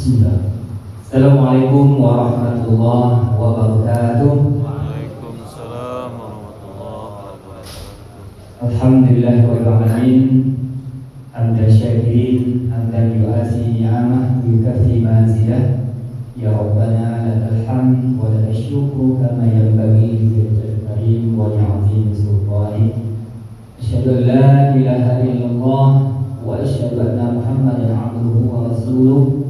Bismillah. Assalamualaikum warahmatullahi wabarakatuh. Waalaikumsalam warahmatullahi wabarakatuh. Alhamdulillahirabbil alamin. Hamdan syakirin, hamdan yu'asi ni'amah, yukafi manzilah. Ya Rabbana lakal hamd wa lakal syukru kama yanbaghi liwajhil karim wa li'azimi sultanik. Asyhadu an la ilaha illallah wa asyhadu anna Muhammadan abduhu wa rasuluh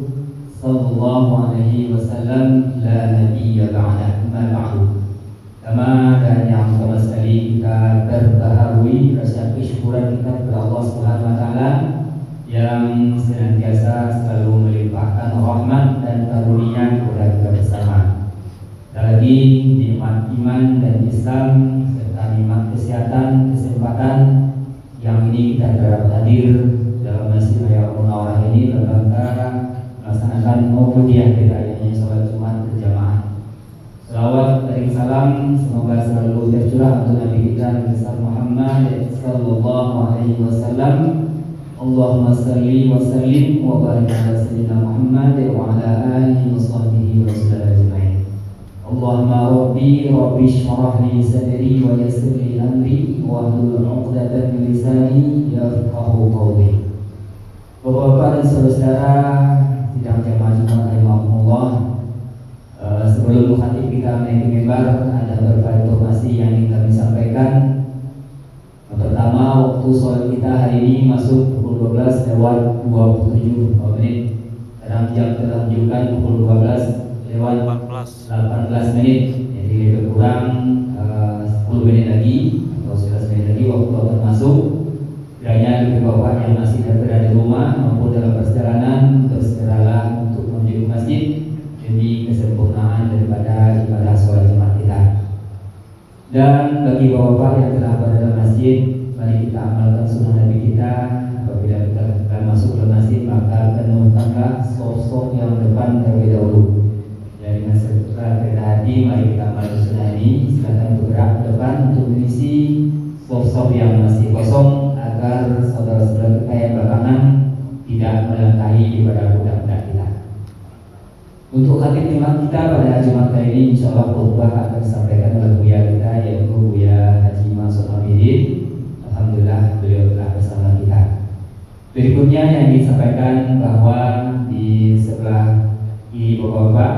sallallahu alaihi wasallam, la nabiyya ba'da, amma ba'du. Pertama dan yang pertama sekali kita berbaharui rasa kesyukuran kita kepada Allah Subhanahu wa taala yang senantiasa selalu melimpahkan rahmat dan karunia kepada kita bersama. Dan lagi nikmat iman dan Islam serta nikmat kesehatan, kesempatan yang ini kita dapat hadir dalam Masjid Raya Munawwarah ini dalam rangka melaksanakan Maulidiyah kita, yakni sholat Jumat berjamaah. Salawat dan salam semoga selalu tercurah untuk Nabi kita Nabi Muhammad sallallahu alaihi wasallam. Allahumma salli wa sallim wa barik ala sayyidina Muhammad wa ala alihi wa sahbihi wa sallam ajma'in. Allahumma rabbi shrah li sadri wa yassir li amri wa hlul 'uqdatam min lisani yafqahu qawli. Bapak-bapak dan saudara sidang jamaah Jumat rahimahumullah, sebelum khatib kita menaiki mimbar ada beberapa informasi yang ingin kami sampaikan. Yang pertama, waktu sholat kita hari ini masuk pukul 12 lewat 27 menit. Kadang jam telah menunjukkan pukul 12 lewat 18 menit. Jadi lebih kurang 10 menit lagi atau 11 menit lagi waktu akan masuk. Kiranya bagi bapak yang masih berada di rumah maupun dalam perjalanan, bersegeralah untuk menuju ke masjid demi kesempurnaan daripada ibadah sholat Jumat kita. Dan bagi bapak-bapak yang telah berada dalam masjid, mari kita amalkan sunnah Nabi kita. Apabila kita akan masuk ke masjid, maka penuhkanlah sosok yang depan terlebih dahulu. Jadi setelah kita hati, mari kita amalkan sunnah ini. Silakan bergerak ke depan untuk mengisi sosok yang masih kosong, agar saudara-saudara kita yang belakangan tidak melangkahi ibadah budak-budak kita. Untuk khatib imam kita pada Jumat kali ini, insyaallah khutbah akan disampaikan oleh Buya kita, yaitu Buya Haji Mansur Hamidin. Alhamdulillah beliau telah bersama kita. Berikutnya yang disampaikan bahwa di sebelah kiri bapak-bapak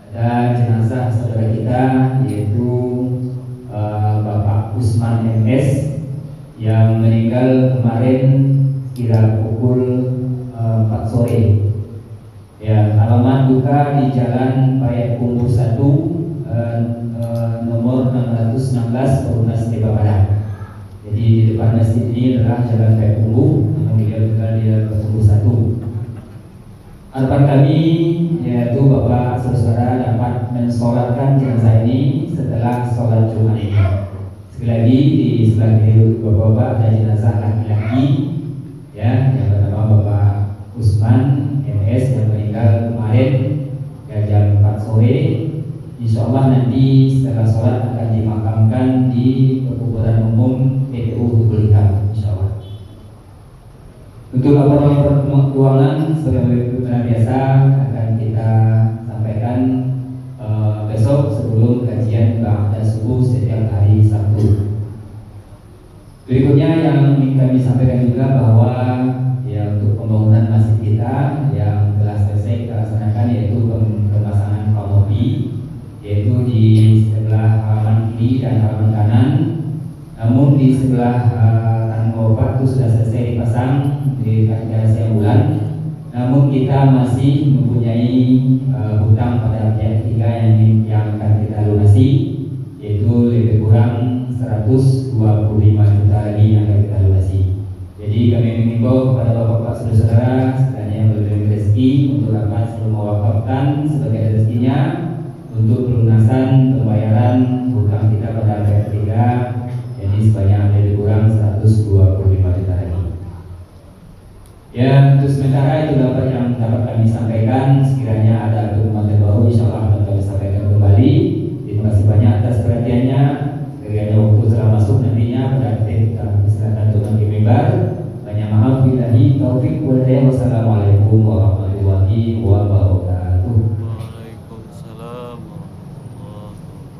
ada jenazah saudara kita, yaitu Bapak Usman MS yang meninggal kemarin kira pukul 4 sore. Ya, alamat duka di Jalan Payakumbuh 1 nomor 616 Perumnas Tebabadan. Jadi di depan masjid ini adalah Jalan Payakumbuh, namun dia tinggal di Payakumbuh 1. Harapan kami yaitu Bapak saudara dapat mensolatkan jenazah ini setelah sholat Jumat ini. Sekali lagi di sebelah kiri bapak-bapak ada jenazah laki-laki, ya, yang bernama Bapak Usman MS yang meninggal kemarin jam 4 sore. Insya Allah nanti setelah sholat akan dimakamkan di kuburan umum PPU Tubul Hitam, insya Allah. Untuk laporan keuangan seperti biasa akan kita sampaikan besok sebelum kajian ba'da subuh setiap hari Sabtu. Berikutnya yang ingin kami sampaikan juga bahwa ya untuk pembangunan masjid kita yang telah selesai kita laksanakan, yaitu pemasangan kanopi, yaitu di sebelah halaman kiri dan halaman kanan. Namun di sebelah kanan bapak itu sudah selesai dipasang di garis bulan. Namun kita masih mempunyai hutang pada pihak ketiga yang akan kita lunasi, yaitu lebih kurang 125 juta lagi yang akan kita lunasi. Jadi kami mengimbau kepada bapak-bapak saudara-saudara sekalian yang berbagai rezeki untuk dapat selalu mewakafkan sebagai rezekinya untuk pelunasan pembayaran hutang kita pada pihak ketiga, jadi sebanyak lebih kurang 125 juta lagi. Ya, untuk sementara itu dapat yang dapat kami sampaikan. Sekiranya ada dokumen terbaru, insya Allah akan kami sampaikan kembali. Terima kasih banyak atas perhatiannya. Sekiranya waktu telah masuk nantinya pada kita silakan untuk mimbar. Banyak maaf, billahi taufik wal hidayah. Wassalamualaikum warahmatullahi warahmatullahi wabarakatuh. Waalaikumsalam warahmatullahi wabarakatuh.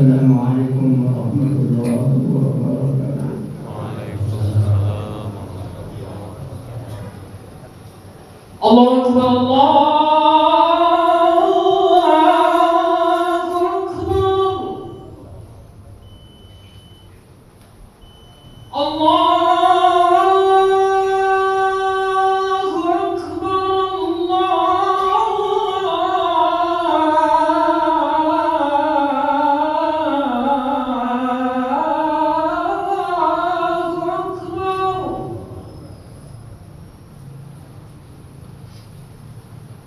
Assalamualaikum warahmatullahi wabarakatuh. Waalaikumsalam. Allahu Akbar,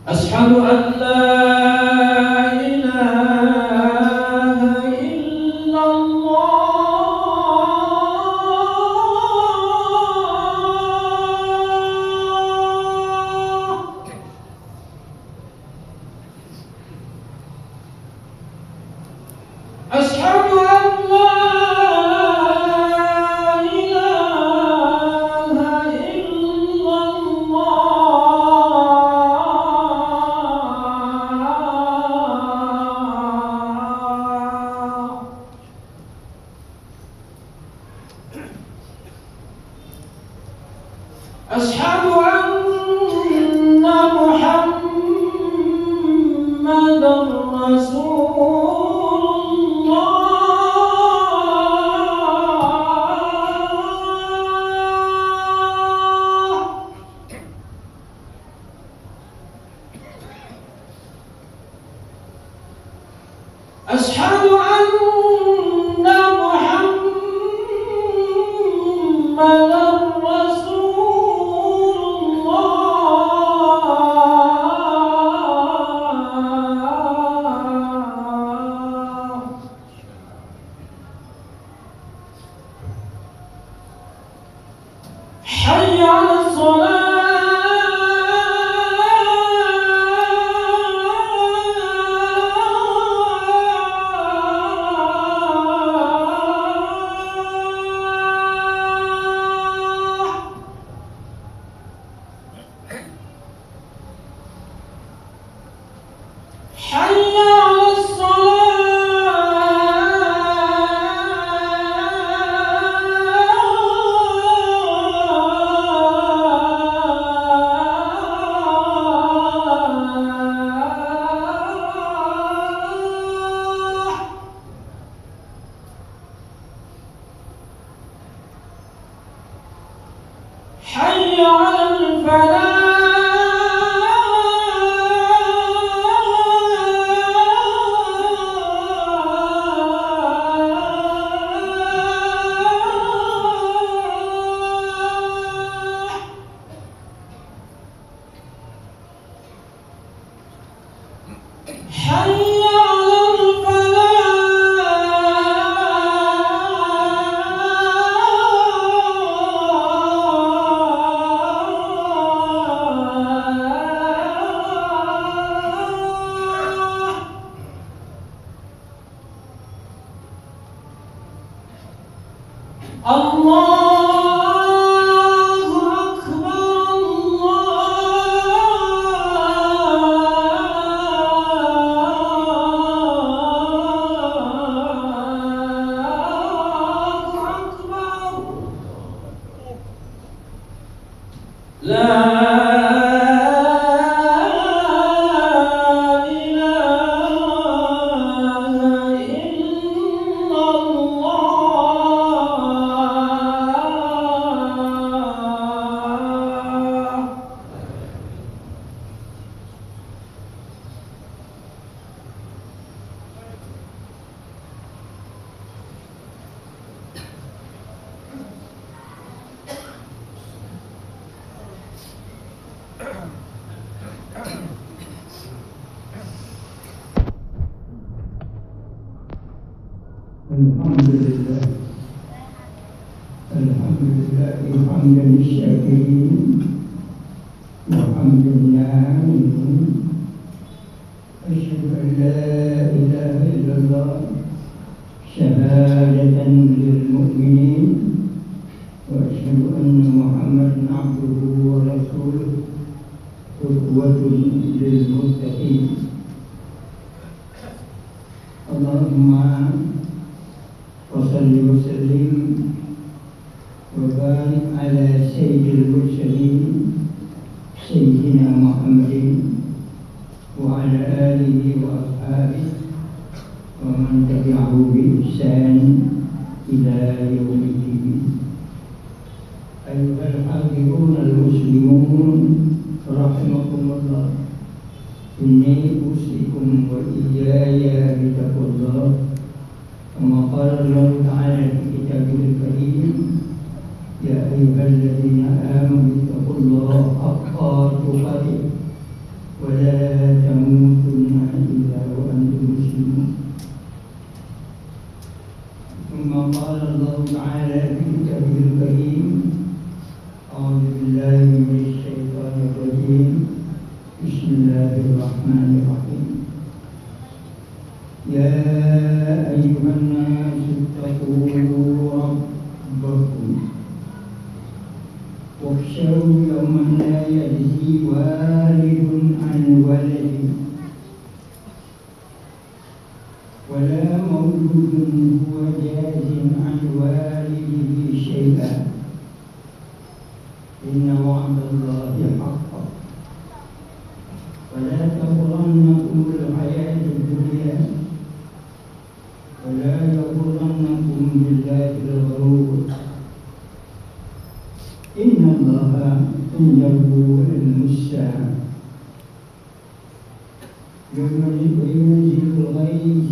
Asyhadu an la ilaha illallah. Asyhadu an la أشهد أن محمدًا رسول الله. أشهد أن محمدًا حي على الصلاة. حي على حي على الفلاح. حي على Allahu Akbar, Allahu Akbar. La Alhamdulillah, alhamdulillah, hamdan syakirin wa hamdan na'imin. Asyhadu an la ilaha illallah syahadatan lil mu'minin wa asyhadu anna Muhammadan abduhu wa rasuluh qudwatun lil muttaqin. Allahumma وصل وسلم وبارك على سيد المرسلين سيدنا محمد وعلى آله وأصحابه ومن تبعه بإحسان إلى يوم الدين. أيها الحاضرون المسلمون رحمكم الله، إني أوصيكم وإياي بتقوى الله كما قال الله تعالى في كتابه الكريم: يا أيها الذين آمنوا اتقوا الله حق تقاته ولا تموتن إلا وأنتم مسلمون. ثم قال الله تعالى في كتابه الكريم: أعوذ بالله من الشيطان الرجيم، بسم الله الرحمن الرحيم. يا أيها الناس اتقوا ربكم واخشوا يوما لا يجزي والد عن ولده ولا مولود هو جاز عن والده شيئا إن وعد الله حق ولا تغرنكم الحياة الدنيا ولا يغرنكم بالله الغرور إن الله عنده علم الساعة ينزل الغيث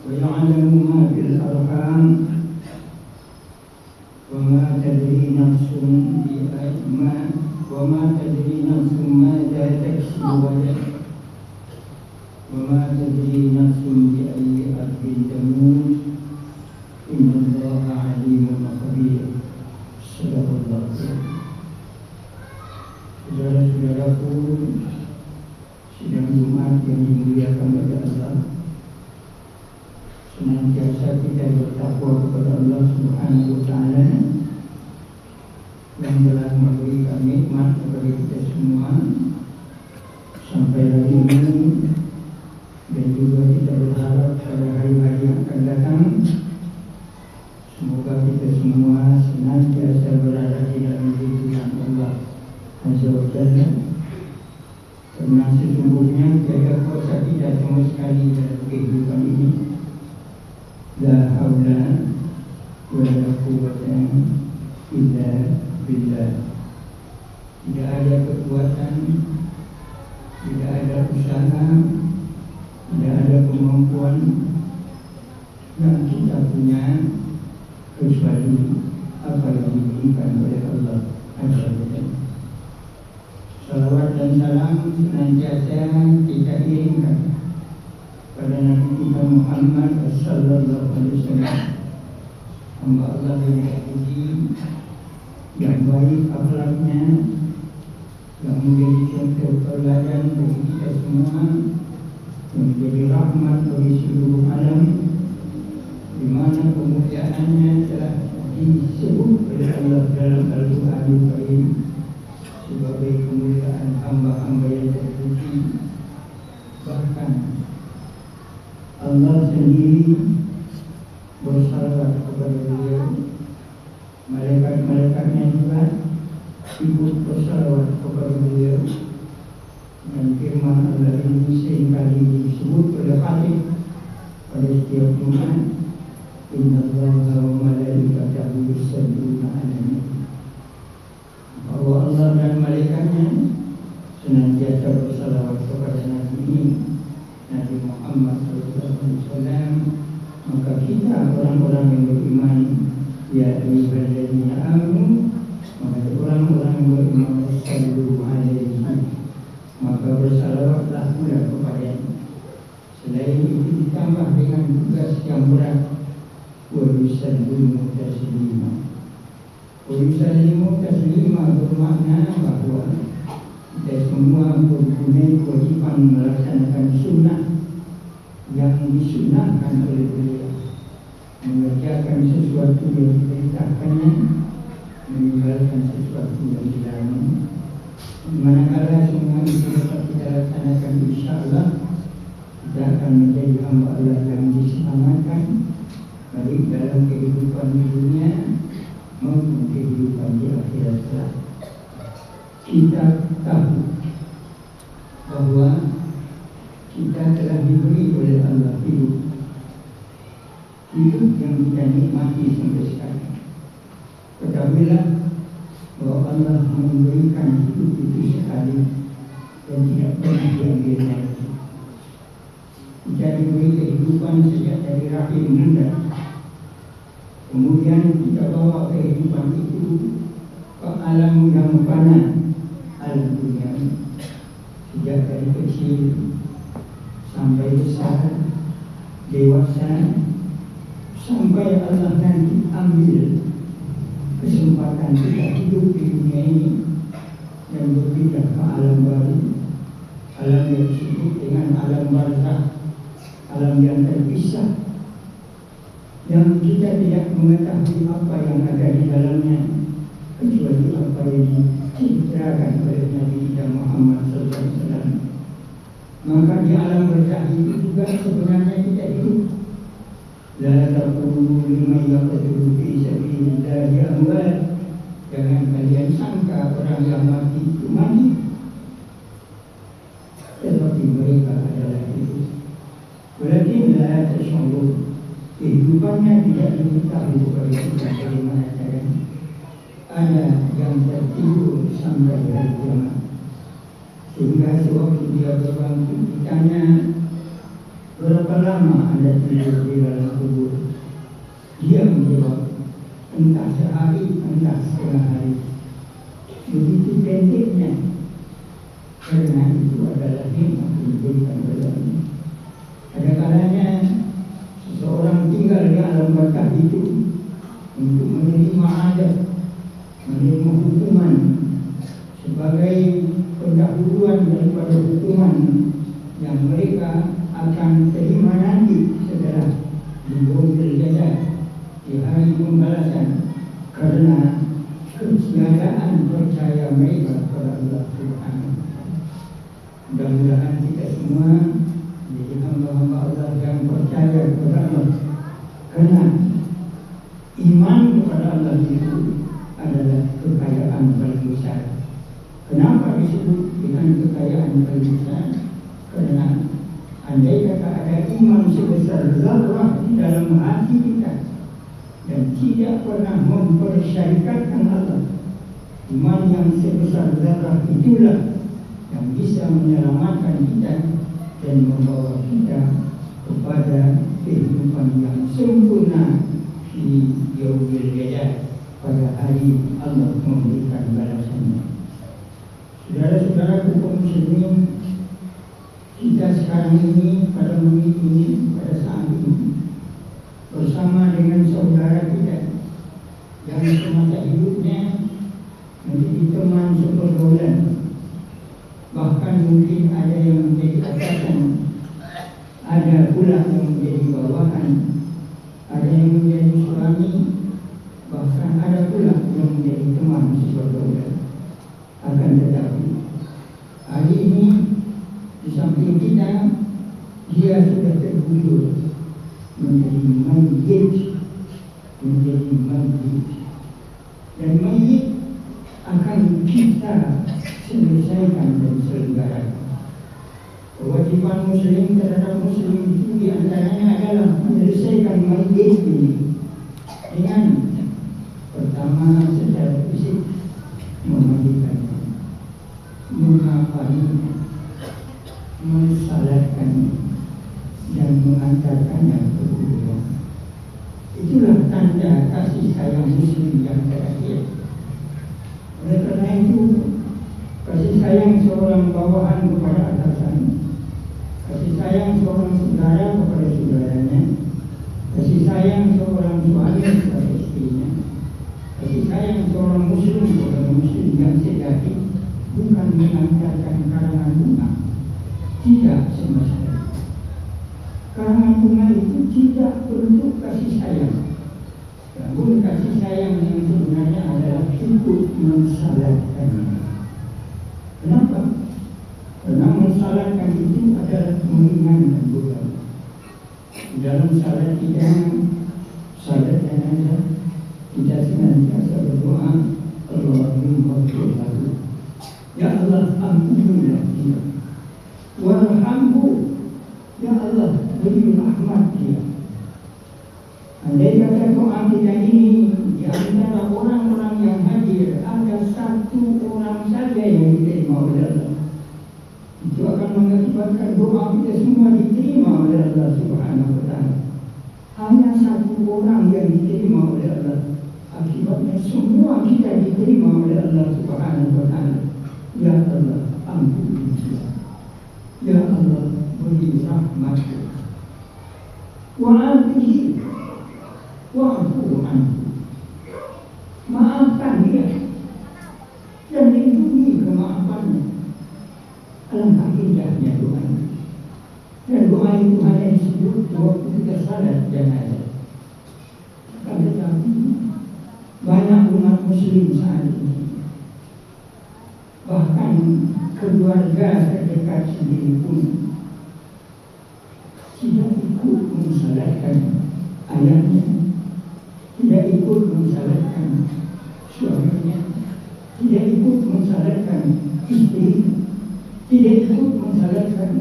ويعلم ما في الأرحام وما تدري نفس ماذا تكسب غدا وما تدري نفس بأي أرض تموت إن الله عليم خبير. صدق الله. Saudara-saudaraku, sidang Jumat yang dimuliakan oleh Allah, senantiasa kita bertakwa kepada Allah Subhanahu wa Ta'ala yang telah memberikan nikmat kepada kita semua sampai hari ini, dan juga kita berharap pada hari-hari yang akan datang semoga kita semua senantiasa berada di dalam lindungan Allah Azza wa Jalla, karena sesungguhnya tiada kuasa kita sama sekali dalam kehidupan ini. La haula wa la quwwata illa billah. Tidak ada kekuatan, tidak ada usaha, tidak ada kemampuan yang kita punya kecuali apa yang diberikan oleh Allah Azza wa Jalla. Salawat dan salam senantiasa kita kirimkan pada Nabi kita Muhammad sallallahu alaihi wasallam, hamba Allah yang terpuji, yang baik akhlaknya, yang menjadi contoh teladan bagi kita semua, yang menjadi rahmat bagi seluruh alam, di mana kemuliaannya telah disebut oleh Allah dalam Al-Quranul Karim sebagai kemuliaan hamba-hamba yang terpuji. Bahkan Allah sendiri bersalawat kepada beliau, malaikat-malaikatnya juga ikut bersalawat kepada beliau, dan firman Allah ini seringkali disebut oleh Khatib pada setiap Jumat: Inna Allaha wa malaikatahu yusalluna 'alan nabi. Bahwa Allah dan malaikatnya senantiasa bersalawat kepada Nabi ini, Nabi Muhammad SAW. Maka kita orang-orang yang beriman, ya ayyuhalladzina amanu, maka orang-orang yang beriman, sallu alaihi, maka bersalawatlah pula kepadanya. Selain itu ditambah dengan tugas yang berat, wa yusallimu taslima. Wa yusallimu taslima bermakna bahwa kita semua mempunyai kewajiban melaksanakan sunnah yang disunahkan oleh beliau, mengerjakan sesuatu yang diperintahkannya, meninggalkan sesuatu yang dilarangnya. Manakala semua itu dapat kita laksanakan, insya Allah kita akan menjadi hamba Allah yang diselamatkan baik dalam kehidupan di dunia maupun kehidupan di akhirat kelak. Kita tahu bahwa kita telah diberi oleh Allah hidup yang kita nikmati sampai sekarang. Ketahuilah bahwa Allah memberikan hidup itu sekali dan tidak pernah diambil lagi. Kita diberi kehidupan sejak dari rahim bunda. Kemudian kita bawa kehidupan itu ke alam yang fana, alam dunia. Sejak dari kecil sampai besar, dewasa, sampai Allah nanti ambil kesempatan kita hidup di dunia ini dan berpindah ke alam baru, alam yang disebut dengan alam barzakh, alam yang terpisah, yang kita tidak mengetahui apa yang ada di dalamnya kecuali apa yang diceritakan oleh Nabi kita Muhammad SAW. Maka di alam barzakh itu juga sebenarnya kita hidup. La taqulu liman yaqtulu fi sabilillahi amwat. Jangan kalian sangka orang yang mati itu mati, tetapi mereka adalah hidup. Berarti la tash'urun, kehidupannya tidak diketahui oleh kita bagaimana caranya. Ada yang tertidur sampai hari kiamat, sehingga sewaktu dia berbangkit ditanya, berapa lama Anda tidur di dalam kubur? Dia menjawab, entah sehari, entah setengah hari. Begitu pendeknya, karena itu adalah nikmat yang diberikan olehnya. Ada kalanya seseorang tinggal di alam barzakh itu untuk menerima azab, menerima hukuman sebagai pendahuluan daripada hukuman yang mereka akan terima nanti setelah diambil jazah di hari pembalasan karena ketiadaan percaya mereka kepada Allah Subhanahu. Mudah-mudahan kita semua menjadi hamba-hamba Allah yang percaya kepada Allah, karena iman kepada Allah itu adalah kekayaan paling besar. Kenapa disebut dengan kekayaan paling besar? Karena andai kata ada iman sebesar zarrah di dalam hati kita dan tidak pernah mempersyarikatkan Allah, iman yang sebesar zarrah itulah yang bisa menyelamatkan kita dan membawa kita kepada kehidupan yang sempurna di yaumil qiyamah, pada hari Allah memberikan balasannya. Saudara-saudara kaum muslimin, kita sekarang ini pada menit ini, pada saat ini, bersama dengan saudara kita yang semasa hidupnya menjadi teman sepergaulan, bahkan mungkin ada yang menjadi atasan, ada pula yang menjadi bawahan, ada yang menjadi suami, bahkan ada pula yang menjadi teman sepergaulan. Akan tetapi hari ini di samping kita, dia sudah terguyur menjadi mayyit, dan mayyit akan kita selesaikan dan selenggarakan. Kewajiban muslim terhadap muslim itu diantaranya adalah menyelesaikan mayyit ini dengan pertama secara fisik, memandikannya, mengafaninya, mensalatkannya, dan mengantarkannya ke kuburan. Itulah tanda kasih sayang muslim yang terakhir. Oleh karena itu, kasih sayang seorang bawahan kepada atasannya, kasih sayang seorang saudara kepada saudaranya, kasih sayang seorang suami kepada istrinya, kasih sayang seorang muslim kepada muslim yang sejati bukan mengantarkan karangan bunga. Tidak sama sekali. Karangan bunga itu tidak bentuk kasih sayang. Namun kasih sayang yang sebenarnya adalah ikut mensalatkannya. Kenapa? Karena mensalatkan itu adalah meringankan beban Di dalam salat kita, salat jenazah, kita senantiasa berdoa, Allahumma ighfir lahu. Ya Allah, ampunilah dia. Warhamhu. Ya Allah, beri rahmat dia. Andai kata doa kita ini di antara orang-orang yang hadir ada satu orang saja yang diterima oleh Allah, itu akan mengakibatkan doa kita semua diterima oleh Allah Subhanahu wa Ta'ala. Hanya satu orang yang diterima oleh Allah, akibatnya semua kita diterima oleh Allah Subhanahu wa Ta'ala. Ya Allah, ampuni dia. Ya Allah, beri rahmat. Wa'afihi wa'afu anhu. Maafkan dia dan lindungi kemaafannya. Alangkah indahnya doa ini. Dan doa itu hanya disebut waktu kita salat jenazah. Tetapi banyak umat muslim saat ini, bahkan keluarga terdekat sendiri pun tidak ikut mensalatkan ayahnya, tidak ikut mensalatkan suaminya, tidak ikut mensalatkan istri, tidak ikut mensalatkan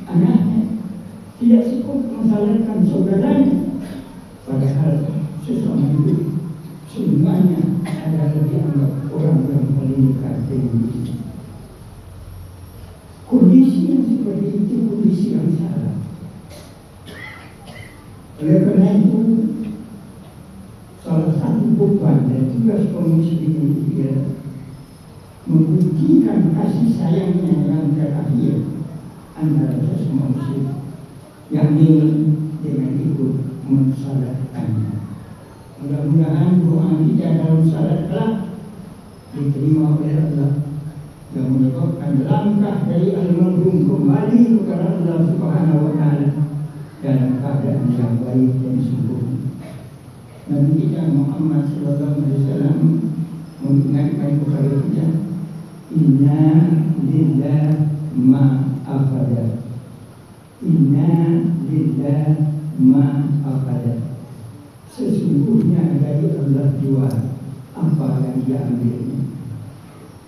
anaknya, tidak ikut mensalatkan saudaranya. Padahal sesama itu semuanya adalah dianggap orang yang paling dekat dengan dia. Kondisi yang seperti itu kondisi yang salah. Oleh karena itu, salah satu beban dan tugas kaum muslimin itu ialah membuktikan kasih sayangnya yang terakhir antara sesama muslim, yakni dengan ikut mensalatkannya. Mudah-mudahan doa kita dalam salat kelak diterima oleh Allah dan menyebabkan langkah dari almarhum kembali kepada Allah Subhanahu wa Ta'ala dalam keadaan yang baik dan sempurna. Nabi kita Muhammad sallallahu alaihi wasallam mengingatkan kepada kita, inna lillahi ma akhadha, inna lillahi ma akhadha. Sesungguhnya dari Allah jua apa yang dia ambilnya.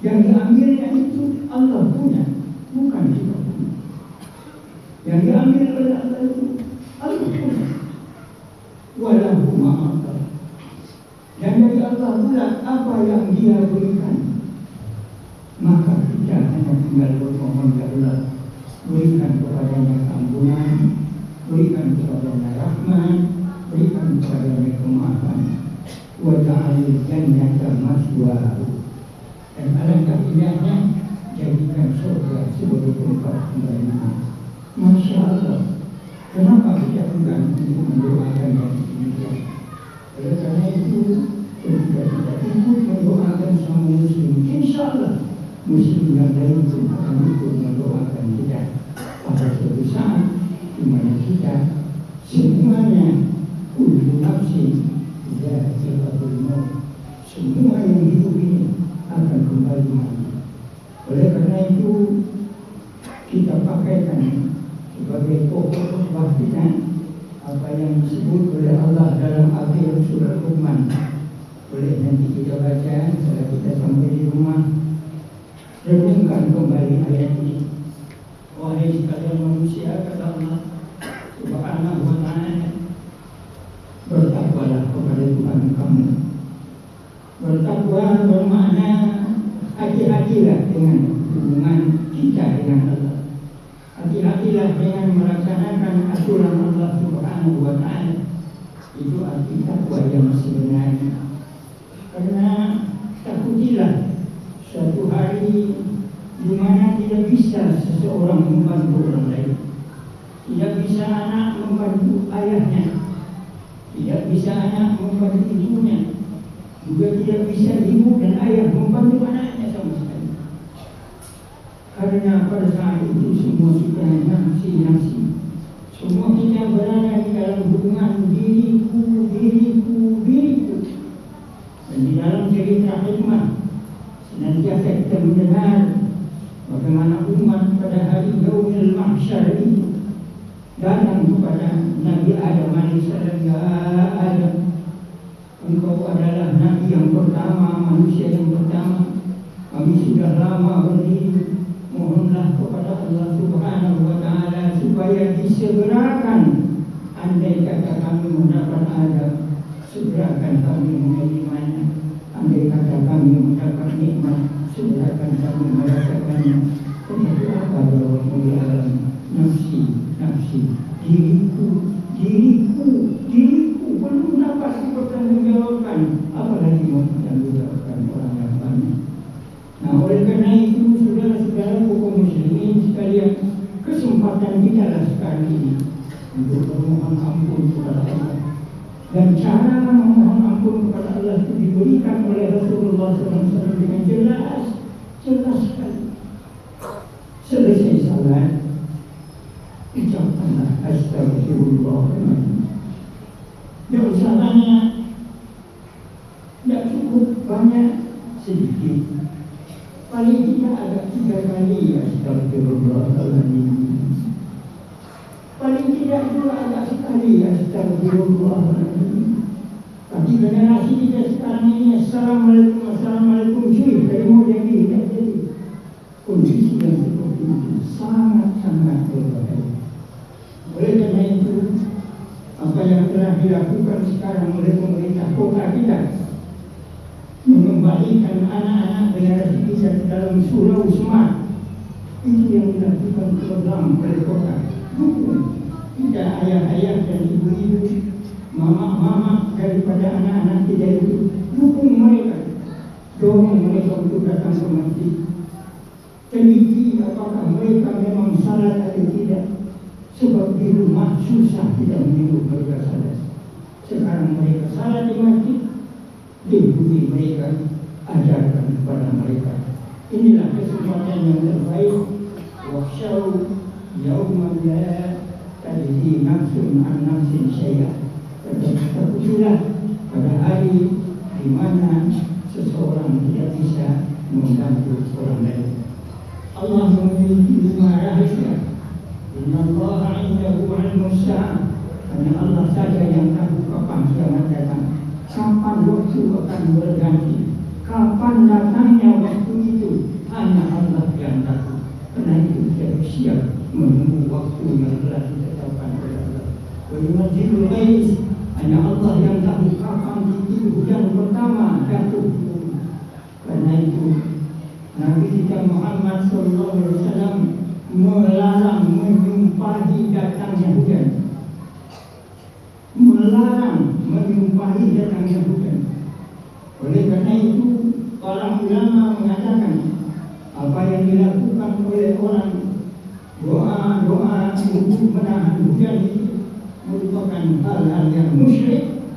Yang diambilnya itu Allah punya, bukan kita punya. Yang diambil oleh Allah itu Allah punya. Walahu ma'ata. Dan dari Allah pula apa yang dia berikan. Maka kita hanya tinggal bermohon kepada Allah, berikan kepadanya keampunan, berikan kepadanya rahmat, berikan kepadanya kemaafan. Wa ja'alil jannata maswaahu. Dan alangkah indahnya jadikan surga sebagai tempat kembalinya. Masya Allah. Kenapa kita enggan untuk mendoakan yang demikian? Oleh karena itu, ketika kita ikut mendoakan sama muslim, insya Allah muslim yang lain pun akan ikut mendoakan kita. Pada suatu saat di mana kita semuanya kullu nafsin dha'iqatul maut, semua yang hidup ini akan kembali mati. Oleh karena itu kita pakaikan sebagai pokok khotbah apa yang disebut oleh Allah dalam akhir surah Luqman. Boleh nanti kita baca setelah kita sampai di rumah. Renungkan kembali ayat ini. Wahai sekalian manusia, kata Allah Subhanahu wa Ta'ala, bertakwalah kepada Tuhan kamu. Bertakwa bermakna hati-hatilah dengan hubungan kita dengan Allah. Hati-hatilah dengan melaksanakan aturan Allah Subhanahu wa Ta'ala. Itu arti takwa yang sebenarnya. Karena takutilah suatu hari di mana tidak bisa seseorang membantu orang lain. Tidak bisa anak membantu ayahnya, tidak bisa anak membantu ibunya, juga tidak bisa ibu dan ayah membantu anaknya sama sekali. Karena pada saat itu semua kita nafsi-nafsi. Semua kita berada di dalam hubungan diriku. Dan di dalam cerita hikmah senantiasa kita mendengar bagaimana umat pada hari Yaumul Mahsyar itu datang kepada Nabi Adam alaihissalam, ya Adam, engkau adalah Nabi yang pertama, manusia yang pertama. Kami sudah lama berdiri, mohonlah kepada Allah Subhanahu wa Ta'ala supaya disegerakan. Andai kata kami mendapat Adam, segerakan kami menerimanya. Andai kata kami mendapat nikmat, segerakan kami merasakannya. Tetapi apa jawabanmu ya alam? Nafsi, diriku, belum dapat dipertanggungjawabkan, apalagi mau bertanggungjawabkan orang yang banyak. Nah, oleh karena itu, saudara-saudara kaum muslimin sekalian, kesempatan kita lah sekarang ini untuk memohon ampun kepada Allah. Dan cara memohon ampun kepada Allah itu diberikan oleh Rasulullah SAW dengan jelas sekali. Selesai salat, ucapkanlah astagfirullahaladzim. Dan salahnya tidak cukup banyak, sedikit. Paling tidak ada 3 kali astagfirullahaladzim. Paling tidak juga ada sekali astagfirullahaladzim. Tapi generasi kita sekarang ini, assalamualaikum, cuy, dari mau jadi tidak jadi. Kondisi yang seperti itu sangat berbahaya. Oleh karena itu, apa yang telah dilakukan sekarang oleh pemerintah kota kita, mengembalikan anak-anak generasi kita ke dalam surau smart, itu yang dilakukan program oleh kota. Dukung tidak ayah-ayah dan ibu-ibu, mama-mama daripada anak-anak kita itu, dukung mereka, dorong mereka untuk datang ke masjid. Teliti apakah mereka memang salat atau tidak, sebab di rumah susah tidak menyuruh mereka salat. Sekarang mereka salat di masjid, di bumi mereka ajarkan kepada mereka. Inilah kesempatan yang terbaik. Wasyau yauman la tajzi nafsun an nafsin syai'a. Takutlah pada hari di mana seseorang tidak bisa membantu orang lain. Allah memiliki 5 rahasia. Innallaha 'indahu 'ilmus sa'ah. Hanya Allah saja yang tahu kapan kiamat datang, kapan waktu akan berganti, kapan datangnya waktu itu, hanya Allah yang tahu. Karena itu kita siap menunggu waktu yang telah ditetapkan oleh Allah. Wa yunzilul ghaiz, hanya Allah yang tahu kapan titik hujan pertama jatuh. Karena itu Nabi kita Muhammad SAW melarang menyumpahi datangnya hujan. Melarang menyumpahi datangnya hujan. Oleh karena itu, para ulama mengatakan apa yang dilakukan oleh orang, doa-doa untuk menahan hujan itu merupakan hal-hal yang musyrik.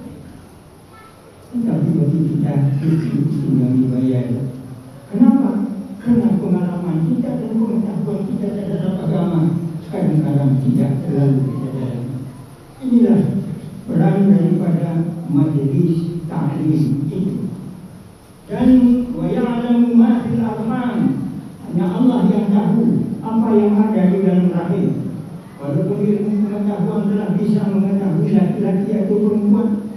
Tetapi bagi kita itu yang dibayar. Kenapa? Karena pengalaman kita dan pengetahuan kita terhadap agama kadang-kadang tidak terlalu kita dalami. Inilah peran daripada majelis ta'lim itu. Dan wa ya'lamu ma fil arham, hanya Allah yang tahu apa yang ada di dalam rahim. Walaupun ilmu pengetahuan telah bisa mengetahui laki-laki atau perempuan,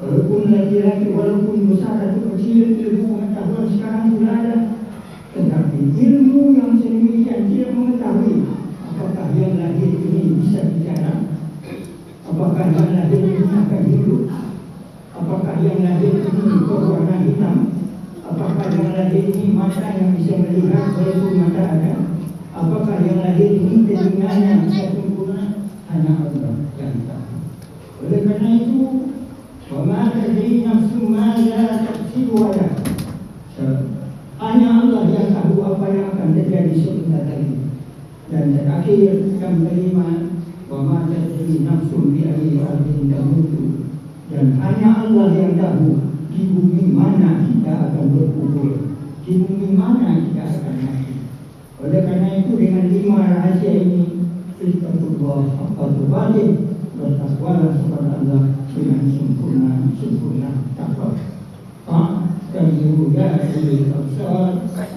walaupun laki-laki, walaupun besar atau kecil, ilmu pengetahuan sekarang sudah ada. Tetapi ilmu yang sedemikian tidak mengetahui apakah yang lahir ini bisa bicara, apakah yang lahir ini akan hidup, apakah yang lahir ini berwarna hitam, apakah yang lahir ini mata yang bisa melihat walaupun mata ada, apakah yang lahir ini telinganya bisa sempurna, hanya Allah yang tahu. Oleh karena itu, wa ma tadri nafsun ma la taksibu ghadan, hanya Allah yang tahu apa yang akan terjadi sebentar lagi. Dan terakhir yang kelima, wa ma tadri nafsun bi ayyi ardin tamutu, dan hanya Allah yang tahu di bumi mana kita akan berkubur, di bumi mana kita akan mati. Oleh karena itu, dengan 5 rahasia ini, ittaqullah haqqa tuqatih, bertakwalah kepada Allah dengan sempurna takwa.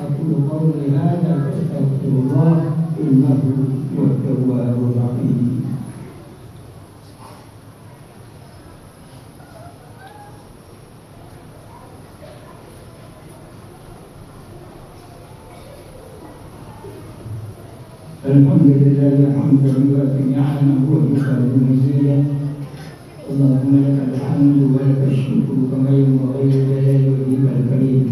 Aku qauli hadza wa astaghfirullah innahu huwat tawwabur rahim. الحمد لله حمدا يوافي نعمه ويكافئ مزيدا. اللهم لك الحمد ولك الشكر كما ينبغي لجلال وجهك الكريم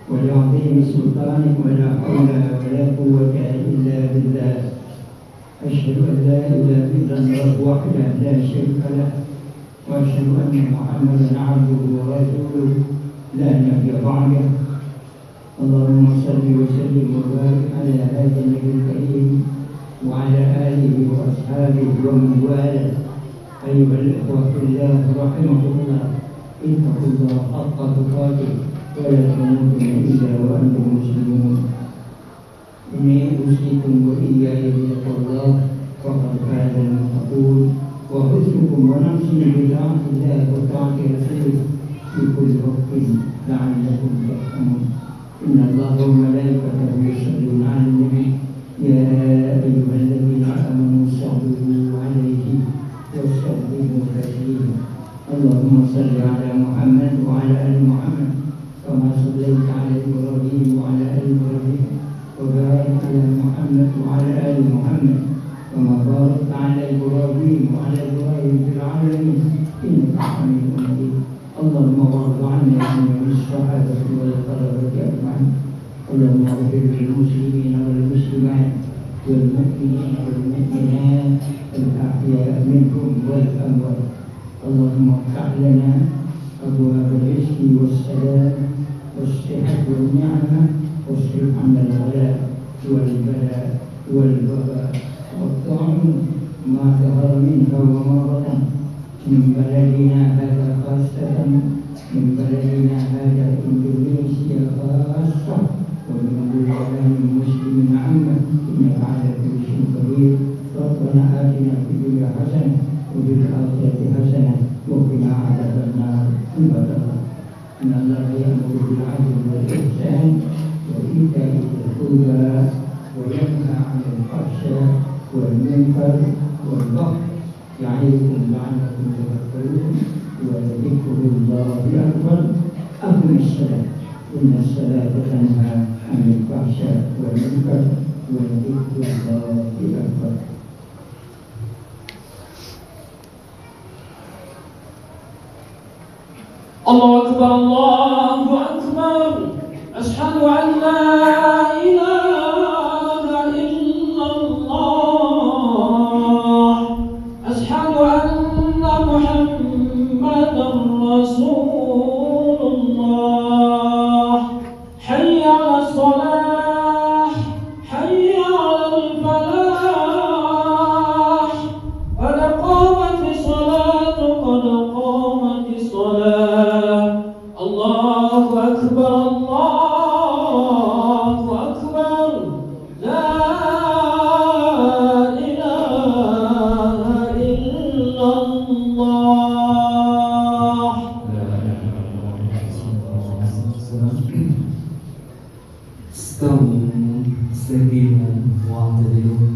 ولعظيم سلطانك، ولا حول ولا قوة إلا بالله. أشهد أن لا إله إلا الله وحده لا شريك له، وأشهد أن محمدا عبده ورسوله لا نبي بعده. اللهم صل وسلم وبارك على هذا النبي الكريم وعلى آله وأصحابه ومن والاه. أيها الإخوة في الله رحمكم الله، اتقوا الله حق تقاته ولا تموتن إلا وأنتم مسلمون. إني أوصيكم وإياي بتقوى الله فقد فاز المتقون، وأوصيكم ونفسي بطاعة الله وطاعة رسوله في كل وقت لعلكم ترحمون. إن الله وملائكته يصلون على النبي يا أيها الذين آمنوا صلوا عليه وسلموا تسليما. اللهم صل على محمد وعلى آل محمد كما صليت على إبراهيم وعلى آل إبراهيم، وبارك على محمد وعلى آل محمد كما باركت على إبراهيم وعلى إبراهيم في العالمين إنك حميد مجيد. اللهم وارض عنا جميع الصحابة والطلبة أجمعين. اللهم اغفر للمسلمين والمسلمات والمؤمنين والمؤمنات الأحياء منهم والأموات. اللهم افتح لنا أبواب الرزق والسلام والصحة والنعمة، واصرف عنا الغلاء والبلاء والوباء والطاعون ما ظهر منها وما بطن من بلدنا هذا خاصة، من بلدنا هذا إندونيسيا خاصة، ومن بلدان المسلمين عامة، إنك على كل شيء قدير. ربنا آتنا في الدنيا حسنة وفي الآخرة حسنة وقنا عذاب النار. عباد الله، إن الله يأمر بالعدل والإحسان وإيتاء ذي القربى وينهى عن الفحشاء والمنكر والبغي يعظكم لعلكم تذكرون. ولذكر الله أكبر. أقم الصلاة إن الصلاة تنهى عن الفحشاء والمنكر ولذكر الله أكبر. الله أكبر الله أكبر. أشهد أن لا إله إلا الله. أشهد أن محمدا رسول الله. حي على الصلاة، حي على الفلاح، قد قامت الصلاة، قد قامت الصلاة. الله أكبر الله أكبر. لا إله إلا الله. استووا سليما واعتدلوا